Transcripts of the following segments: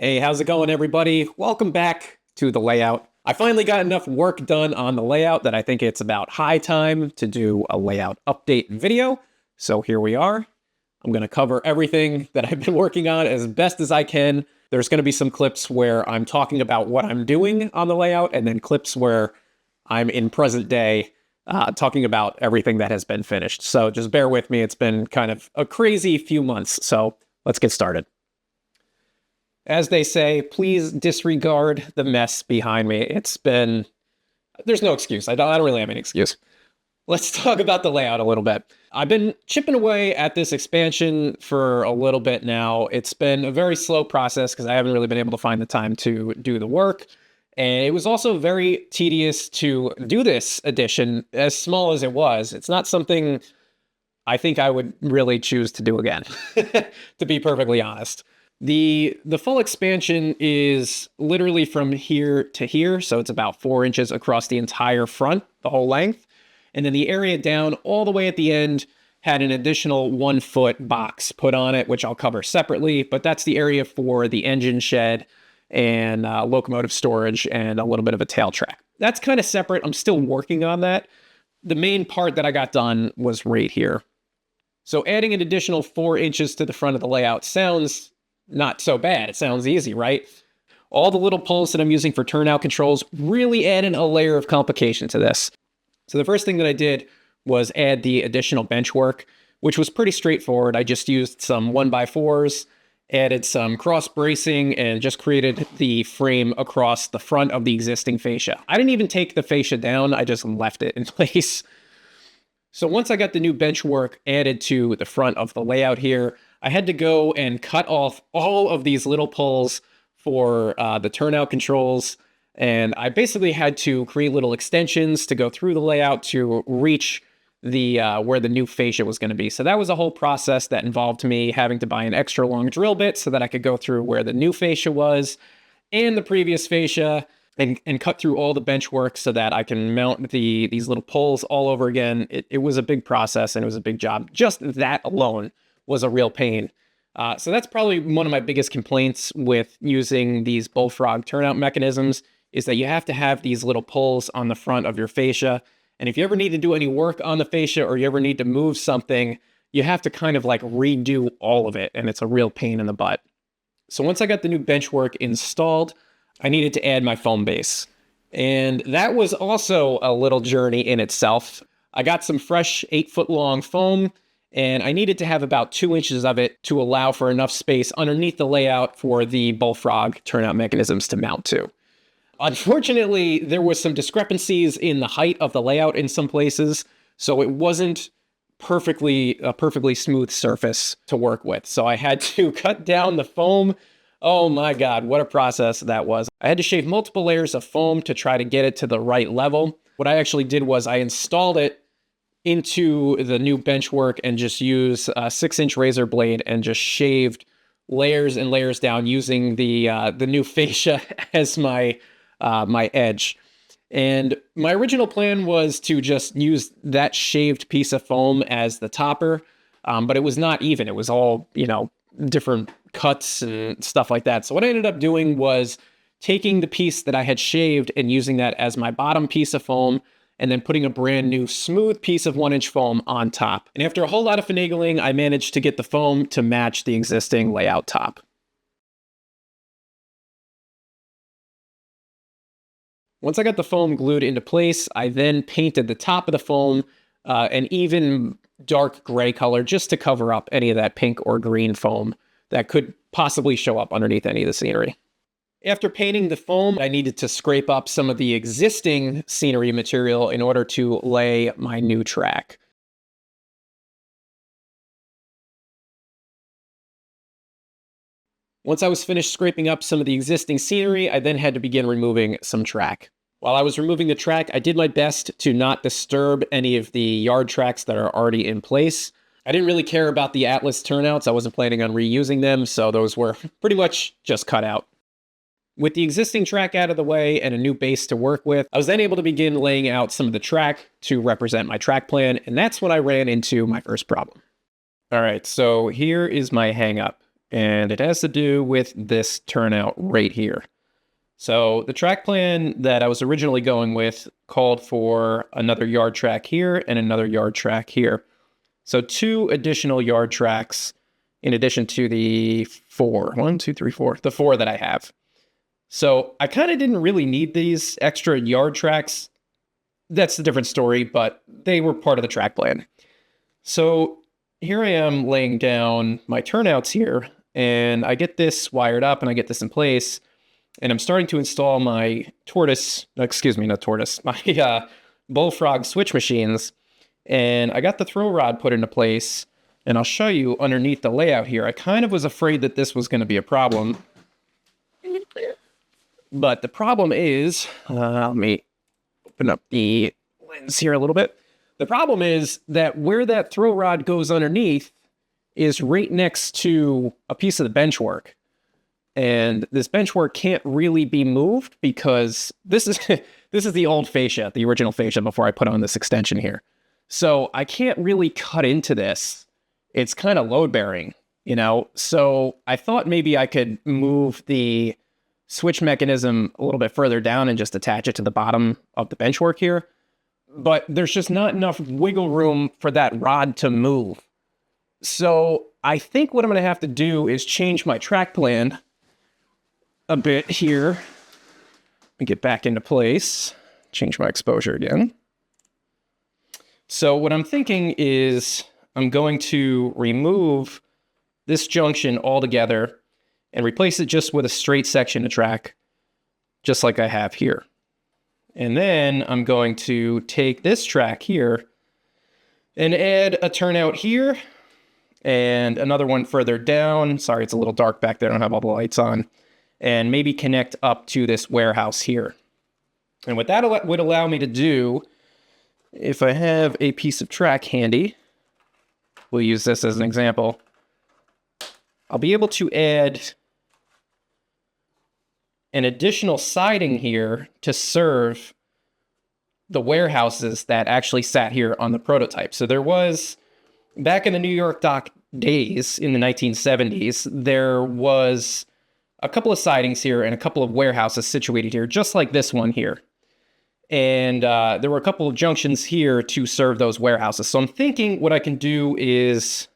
Hey, how's it going, everybody? Welcome back to the layout. I finally got enough work done on the layout that I think it's about high time to do a layout update video. So here we are. I'm going to cover everything that I've been working on as best as I can. There's going to be some clips where I'm talking about what I'm doing on the layout, and then clips where I'm in present day talking about everything that has been finished. So just bear with me. It's been kind of a crazy few months. So let's get started. As they say, please disregard the mess behind me. There's no excuse. I don't really have any excuse. Let's talk about the layout a little bit. I've been chipping away at this expansion for a little bit now. It's been a very slow process because I haven't really been able to find the time to do the work. And it was also very tedious to do this addition, as small as it was. It's not something I think I would really choose to do again, to be perfectly honest. The full expansion is literally from here to here, so it's about 4 inches across the entire front, the whole length. And then the area down all the way at the end had an additional 1 foot box put on it, which I'll cover separately, but that's the area for the engine shed and locomotive storage and a little bit of a tail track. That's kind of separate. I'm still working on that. The main part that I got done was right here. So adding an additional 4 inches to the front of the layout sounds not so bad. It sounds easy, right? All the little pulls that I'm using for turnout controls really added a layer of complication to this. So the first thing that I did was add the additional benchwork, which was pretty straightforward. I just used some 1x4s, added some cross bracing, and just created the frame across the front of the existing fascia. I didn't even take the fascia down. I just left it in place. So once I got the new benchwork added to the front of the layout here, I had to go and cut off all of these little pulls for the turnout controls. And I basically had to create little extensions to go through the layout to reach the where the new fascia was going to be. So that was a whole process that involved me having to buy an extra long drill bit so that I could go through where the new fascia was and the previous fascia and cut through all the benchwork so that I can mount these little pulls all over again. It was a big process and it was a big job. Just that alone was a real pain. So that's probably one of my biggest complaints with using these bullfrog turnout mechanisms is that you have to have these little pulls on the front of your fascia. And if you ever need to do any work on the fascia or you ever need to move something, you have to kind of like redo all of it. And it's a real pain in the butt. So once I got the new benchwork installed, I needed to add my foam base. And that was also a little journey in itself. I got some fresh 8-foot long foam, and I needed to have about 2 inches of it to allow for enough space underneath the layout for the bullfrog turnout mechanisms to mount to. Unfortunately, there was some discrepancies in the height of the layout in some places, so it wasn't a perfectly smooth surface to work with. So I had to cut down the foam. Oh my God, what a process that was. I had to shave multiple layers of foam to try to get it to the right level. What I actually did was I installed it into the new benchwork and just used a 6-inch razor blade and just shaved layers and layers down using the new fascia as my edge. And my original plan was to just use that shaved piece of foam as the topper, but it was not even. It was all, different cuts and stuff like that. So what I ended up doing was taking the piece that I had shaved and using that as my bottom piece of foam, and then putting a brand new smooth piece of 1-inch foam on top. And after a whole lot of finagling, I managed to get the foam to match the existing layout top. Once I got the foam glued into place, I then painted the top of the foam an even dark gray color just to cover up any of that pink or green foam that could possibly show up underneath any of the scenery. After painting the foam, I needed to scrape up some of the existing scenery material in order to lay my new track. Once I was finished scraping up some of the existing scenery, I then had to begin removing some track. While I was removing the track, I did my best to not disturb any of the yard tracks that are already in place. I didn't really care about the Atlas turnouts. I wasn't planning on reusing them, so those were pretty much just cut out. With the existing track out of the way and a new base to work with, I was then able to begin laying out some of the track to represent my track plan, and that's when I ran into my first problem. All right, so here is my hang up. and it has to do with this turnout right here. So the track plan that I was originally going with called for another yard track here and another yard track here. So 2 additional yard tracks in addition to the 4. 1, 2, 3, 4. The 4 that I have. So I kind of didn't really need these extra yard tracks. That's a different story, but they were part of the track plan. So here I am laying down my turnouts here, and I get this wired up and I get this in place, and I'm starting to install my my Bullfrog switch machines, and I got the throw rod put into place, and I'll show you underneath the layout here. I kind of was afraid that this was going to be a problem, but the problem is, let me open up the lens here a little bit. The problem is that where that throw rod goes underneath is right next to a piece of the benchwork. And this benchwork can't really be moved because this is this is the old fascia, the original fascia before I put on this extension here. So I can't really cut into this. It's kind of load bearing, you know? So I thought maybe I could move the switch mechanism a little bit further down and just attach it to the bottom of the benchwork here. But there's just not enough wiggle room for that rod to move. So I think what I'm going to have to do is change my track plan a bit here and get back into place. Change my exposure again. So what I'm thinking is I'm going to remove this junction altogether and replace it just with a straight section of track, just like I have here. And then I'm going to take this track here and add a turnout here and another one further down. Sorry, it's a little dark back there. I don't have all the lights on. And maybe connect up to this warehouse here. And what that would allow me to do, if I have a piece of track handy, we'll use this as an example, I'll be able to add an additional siding here to serve the warehouses that actually sat here on the prototype. So there was, back in the New York Dock days in the 1970s, there was a couple of sidings here and a couple of warehouses situated here, just like this one here. And there were a couple of junctions here to serve those warehouses. So I'm thinking what I can do is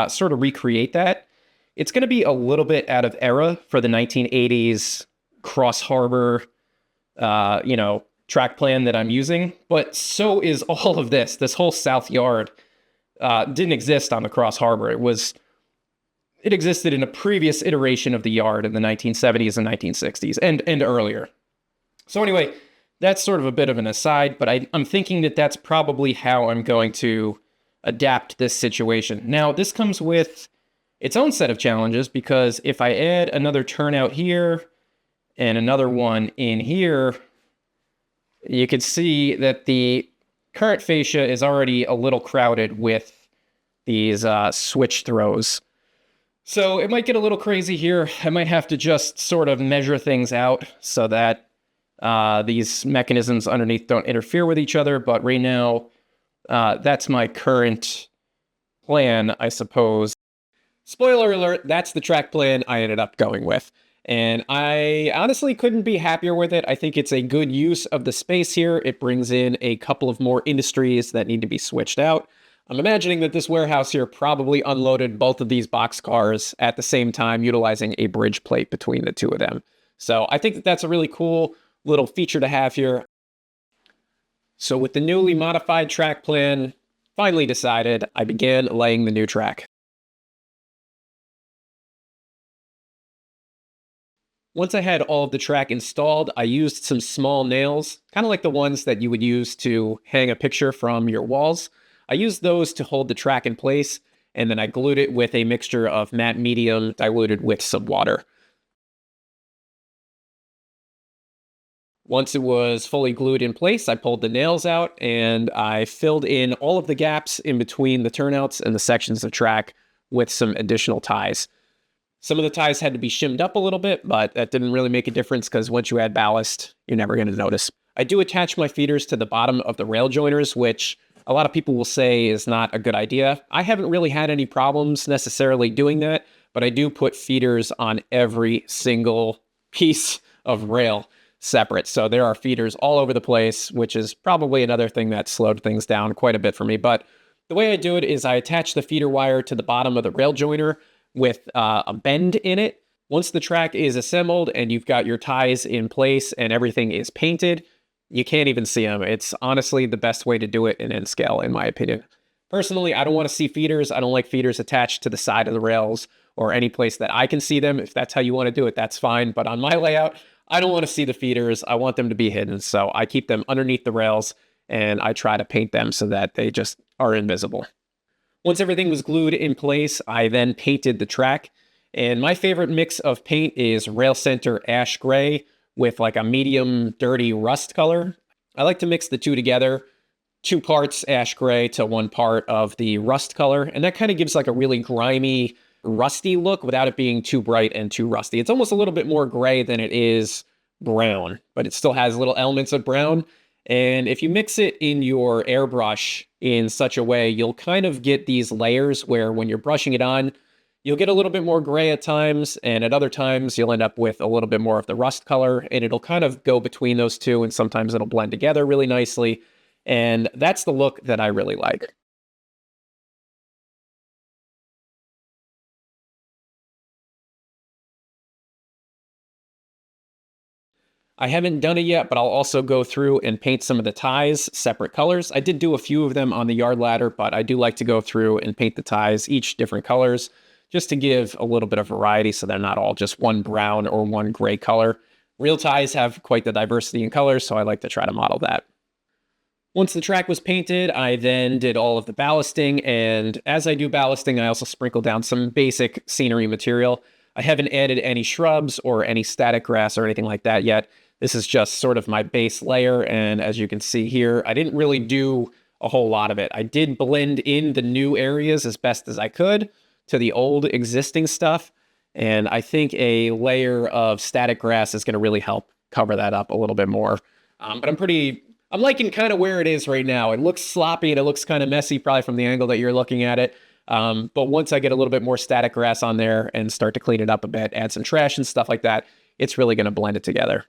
sort of recreate that. It's going to be a little bit out of era for the 1980s cross harbor, track plan that I'm using. But so is all of this. This whole south yard didn't exist on the cross harbor. It existed in a previous iteration of the yard in the 1970s and 1960s and earlier. So anyway, that's sort of a bit of an aside, but I'm thinking that that's probably how I'm going to adapt this situation. Now, this comes with its own set of challenges because if I add another turnout here and another one in here, you can see that the current fascia is already a little crowded with these switch throws. So it might get a little crazy here. I might have to just sort of measure things out so that these mechanisms underneath don't interfere with each other. But right now, that's my current plan, I suppose. Spoiler alert, that's the track plan I ended up going with. And I honestly couldn't be happier with it. I think it's a good use of the space here. It brings in a couple of more industries that need to be switched out. I'm imagining that this warehouse here probably unloaded both of these boxcars at the same time, utilizing a bridge plate between the two of them. So I think that that's a really cool little feature to have here. So with the newly modified track plan finally decided, I began laying the new track. Once I had all of the track installed, I used some small nails, kind of like the ones that you would use to hang a picture from your walls. I used those to hold the track in place, and then I glued it with a mixture of matte medium diluted with some water. Once it was fully glued in place, I pulled the nails out, and I filled in all of the gaps in between the turnouts and the sections of track with some additional ties. Some of the ties had to be shimmed up a little bit, but that didn't really make a difference because once you add ballast, you're never going to notice. I do attach my feeders to the bottom of the rail joiners, which a lot of people will say is not a good idea. I haven't really had any problems necessarily doing that, but I do put feeders on every single piece of rail separate. So there are feeders all over the place, which is probably another thing that slowed things down quite a bit for me. But the way I do it is I attach the feeder wire to the bottom of the rail joiner with a bend in it. Once the track is assembled and you've got your ties in place and everything is painted, you can't even see them. It's honestly the best way to do it in N-scale, in my opinion. Personally, I don't want to see feeders. I don't like feeders attached to the side of the rails or any place that I can see them. If that's how you want to do it, that's fine. But on my layout, I don't want to see the feeders. I want them to be hidden. So I keep them underneath the rails and I try to paint them so that they just are invisible. Once everything was glued in place, I then painted the track. And my favorite mix of paint is Rail Center Ash Gray with like a medium dirty rust color. I like to mix the two together, 2 parts ash gray to 1 part of the rust color. And that kind of gives like a really grimy, rusty look without it being too bright and too rusty. It's almost a little bit more gray than it is brown, but it still has little elements of brown. And if you mix it in your airbrush in such a way, you'll kind of get these layers where when you're brushing it on, you'll get a little bit more gray at times, and at other times you'll end up with a little bit more of the rust color, and it'll kind of go between those two, and sometimes it'll blend together really nicely. And that's the look that I really like. I haven't done it yet, but I'll also go through and paint some of the ties separate colors. I did do a few of them on the yard ladder, but I do like to go through and paint the ties each different colors just to give a little bit of variety so they're not all just one brown or one gray color. Real ties have quite the diversity in colors, so I like to try to model that. Once the track was painted, I then did all of the ballasting, and as I do ballasting, I also sprinkle down some basic scenery material. I haven't added any shrubs or any static grass or anything like that yet. This is just sort of my base layer, and as you can see here, I didn't really do a whole lot of it. I did blend in the new areas as best as I could to the old existing stuff, and I think a layer of static grass is going to really help cover that up a little bit more. But I'm liking kind of where it is right now. It looks sloppy and it looks kind of messy, probably from the angle that you're looking at it. But once I get a little bit more static grass on there and start to clean it up a bit, add some trash and stuff like that, it's really going to blend it together.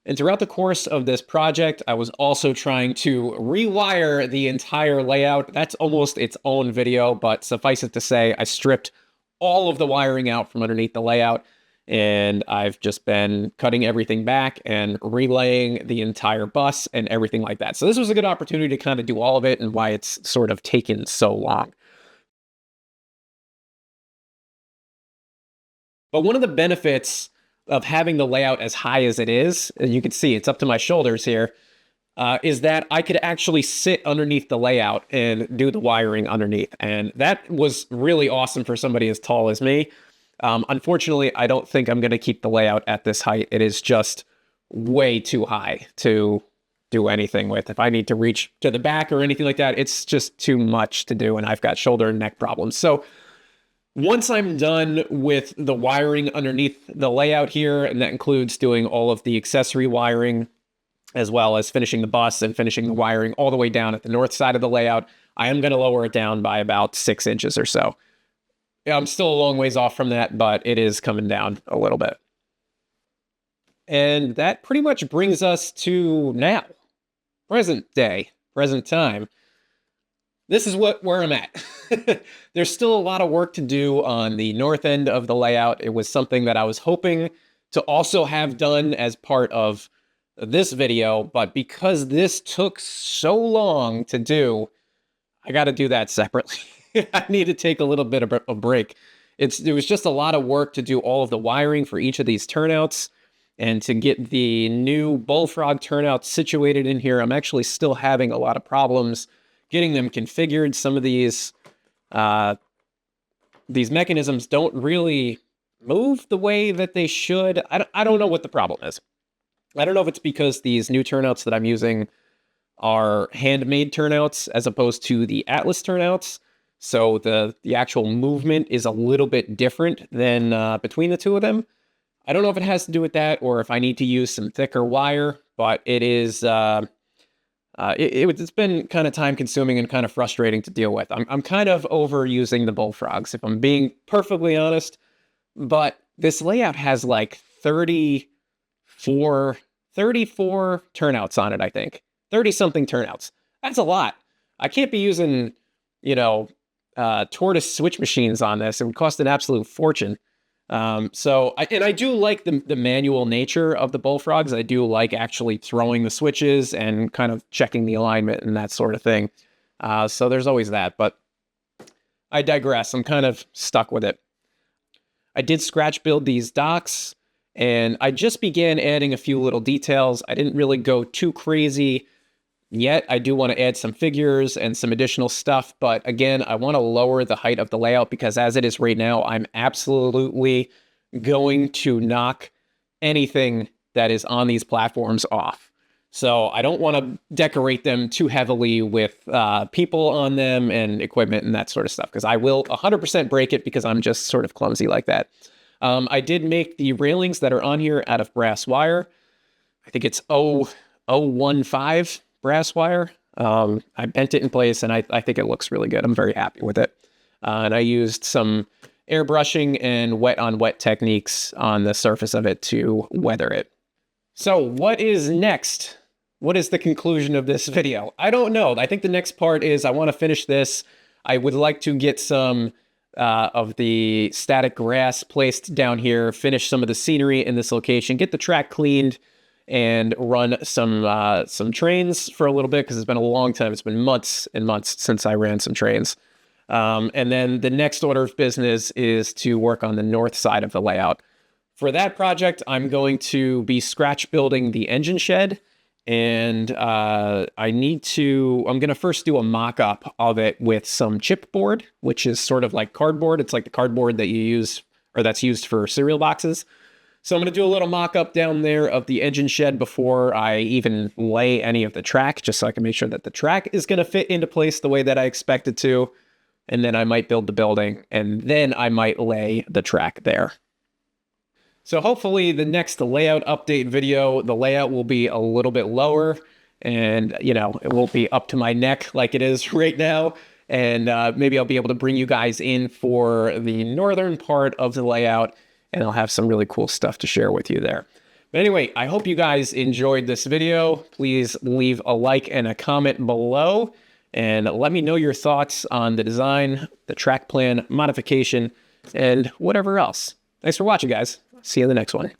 And throughout the course of this project, I was also trying to rewire the entire layout. That's almost its own video, but suffice it to say, I stripped all of the wiring out from underneath the layout, and I've just been cutting everything back and relaying the entire bus and everything like that. So this was a good opportunity to kind of do all of it and why it's sort of taken so long. But one of the benefits of having the layout as high as it is, and you can see it's up to my shoulders here, is that I could actually sit underneath the layout and do the wiring underneath. And that was really awesome for somebody as tall as me. Unfortunately, I don't think I'm going to keep the layout at this height. It is just way too high to do anything with. If I need to reach to the back or anything like that, it's just too much to do, and I've got shoulder and neck problems. So once I'm done with the wiring underneath the layout here, and that includes doing all of the accessory wiring, as well as finishing the bus and finishing the wiring all the way down at the north side of the layout, I am going to lower it down by about 6 inches or so. I'm still a long ways off from that, but it is coming down a little bit. And that pretty much brings us to now, present day, present time. This is where I'm at. There's still a lot of work to do on the north end of the layout. It was something that I was hoping to also have done as part of this video, but because this took so long to do, I got to do that separately. I need to take a little bit of a break. It was just a lot of work to do all of the wiring for each of these turnouts and to get the new Bullfrog turnouts situated in here. I'm actually still having a lot of problems getting them configured. Some of these mechanisms don't really move the way that they should. I don't know what the problem is. I don't know if it's because these new turnouts that I'm using are handmade turnouts as opposed to the Atlas turnouts. So the actual movement is a little bit different than between the two of them. I don't know if it has to do with that or if I need to use some thicker wire, but it is it's been kind of time consuming and kind of frustrating to deal with. I'm kind of over using the Bullfrogs. If I'm being perfectly honest, but this layout has like 34 turnouts on it, I think. 30 something turnouts. That's a lot. I can't be using, you know, tortoise switch machines on this. It would cost an absolute fortune. And I do like the manual nature of the bullfrogs. I do like actually throwing the switches and kind of checking the alignment and that sort of thing. So there's always that, but I digress. I'm kind of stuck with it. I did scratch build these docks, and I just began adding a few little details. I didn't really go too crazy yet. I do want to add some figures and some additional stuff, but again, I want to lower the height of the layout because as it is right now, I'm absolutely going to knock anything that is on these platforms off. So I don't want to decorate them too heavily with people on them and equipment and that sort of stuff, because I will 100% break it because I'm just sort of clumsy like that. I did make the railings that are on here out of brass wire. I think it's 015 brass wire. I bent it in place and I think it looks really good. I'm very happy with it. And I used some airbrushing and wet on wet techniques on the surface of it to weather it. So what is next? What is the conclusion of this video? I don't know. I think the next part is I want to finish this. I would like to get some of the static grass placed down here, finish some of the scenery in this location, get the track cleaned, and run some trains for a little bit because it's been a long time. It's been months and months since I ran some trains. And then the next order of business is to work on the north side of the layout. For that project, I'm going to be scratch building the engine shed, and I'm going to first do a mock-up of it with some chipboard, which is sort of like cardboard. It's like the cardboard that you use, or that's used for cereal boxes. So I'm going to do a little mock-up down there of the engine shed before I even lay any of the track, just so I can make sure that the track is going to fit into place the way that I expect it to. And then I might build the building, and then I might lay the track there. So hopefully the next layout update video, the layout will be a little bit lower and, you know, it won't be up to my neck like it is right now. And maybe I'll be able to bring you guys in for the northern part of the layout, and I'll have some really cool stuff to share with you there. But anyway, I hope you guys enjoyed this video. Please leave a like and a comment below, and let me know your thoughts on the design, the track plan, modification, and whatever else. Thanks for watching, guys. See you in the next one.